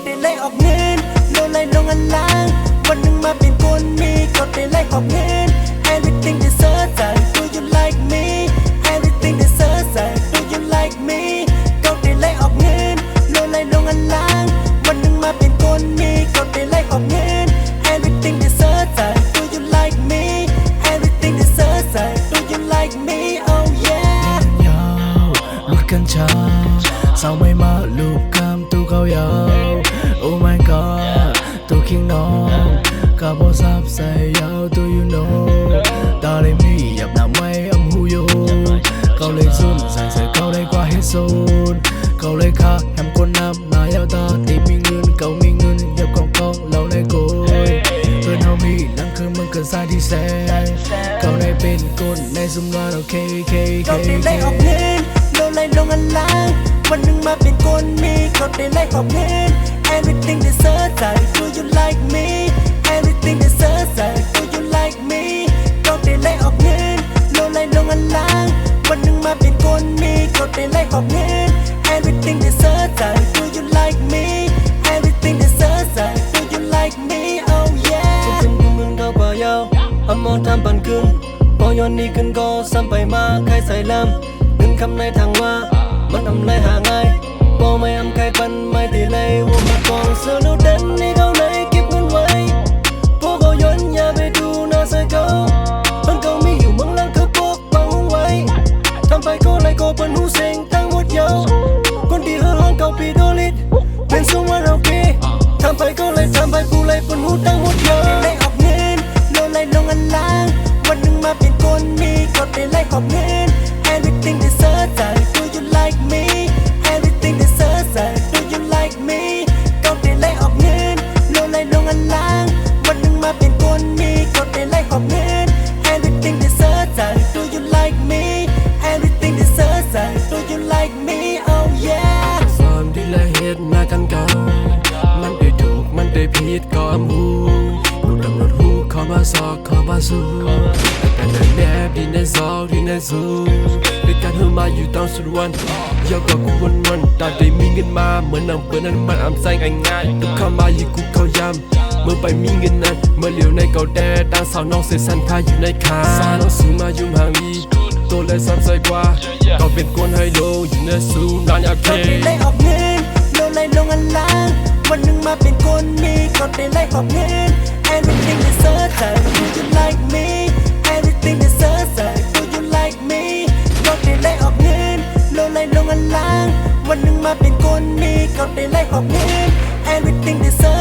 ได้ไล่ออกเงินโลไล่ลงอันล่างวันหนึ่งมาเป็นคนมีก็ได้ไล่ออกเงิน Everything they search Do you like me Everything they search Do you like me ก็ได้ไล่ออกเงินโลไล่ลงอันล่างวันหนึ่งมาเป็นคนมีก็ได้ไล่ออกเงิน Everything they search Do you like me Everything they search Do you like me Oh yeah ยาวลุกกันเช้าสาวไม่มาลูกคำตู้เขายาว Oh my god ตู้คิงน้องกาบอซับใส่ยาวตู้ you know ตาเลยมีหยับหน้าไม่อำหูโยเขาเลยซุนใส่เขาเลยกว่าเฮโซนเขาเลยค่ะแฮมคนน้ำนายาวตาตีมีเงินเขามีเงินยับกองเราเลยโกยเพื่อนเขามีนั่นคือมึงเกิดสายที่แสนเขาเลยเป็นคนในสมการโอเคก็ได้ไล่ออกเงินโลไล่ลงอันล่างวันหนึ่งมาเป็นคนมีก็ได้ไล่ออกเงิน Everything they search Do you like me Everything they search Do you like me ก็ได้ไล่ออกเงินโลไล่ลงอันล่างวันหนึ่งมาเป็นคนมีก็ได้ไล่ออกเงิน Everything they search Do you like me Everything they search Do you like me Oh yeah ถึงมึงเขากว่ายาวอมองทำปันกึ่งพอย้อนนี้ขึ้นก็ซ้ำไปมาใครใส่ลำเงินคำในทางว่ามันอำไรหาง่ายพอไม่อำใครปันไม่ตีเลยว่ามากองเสื้อแล้วเด่นนี่เขาไหนเก็บเงินไว้พวกเขาย้อนอย่าไปดูหน้าใส่เขามันเขามีอยู่เมืองหลังคือพวกปังไว้ทำไปก็ไล่ก็เป็นหูเสียงทั้งหมดยาวคนที่เฮือห้องเขาปีโดลิดเป็นสูงว่าเราเกทำไปก็ไล่ทำไปผู้ไล่เป็นหูทั้งหมดยาวได้ออกเงินโลไล่ลงอันล่างวันหนึ่งมาเป็นคนมีก็ได้ไล่ออกเงิน Everything they search Do you like me Everything they search Do you like me ก็ได้ไล่ออกเงินโลไล่ลงอันล่างวันหนึ่งมาเป็นคนมีก็ได้ไล่ออกเงิน Everything they search Do you like me Everything they search Do you like me Oh yeah สอนที่ละเหตุหน้ากันเก่ามันได้ถูกมันได้ผิดก็อำหูกูดำรถหูเข้ามาสอกเข้ามาสู้แต่ในแนบที่ในซอกที่ในซูด้วยการเธอมาอยู่ตอนสุดวันยาวกว่ากูวันตาได้มีเงินมาเหมือนนำเปิดนั้นมันอำแซงง่ายๆทุกคำมาอยู่กูเขาย้ำเมื่อไปมีเงินนั้นเมื่อเหลียวในเก่าแต่ตั้งสาวน้องเสียสันพาอยู่ในคาสาวน้องสูงมายุ่มห่างลีตัวเลยซ้ำใส่กว่าก็เป็นกวนไฮโลอยู่ในซูนานยาเค ก็ได้ไล่ออกเงินโลไล่ลงอันล่างวันหนึ่งมาเป็นคนมีก็ได้ไล่ออกเงิน Everything they search Do you like me Everything they search Do you like me ก็ได้ไล่ออกเงินโลไล่ลงอันล่างวันหนึ่งมาเป็นคนมีก็ได้ไล่ออกเงิน Everything they search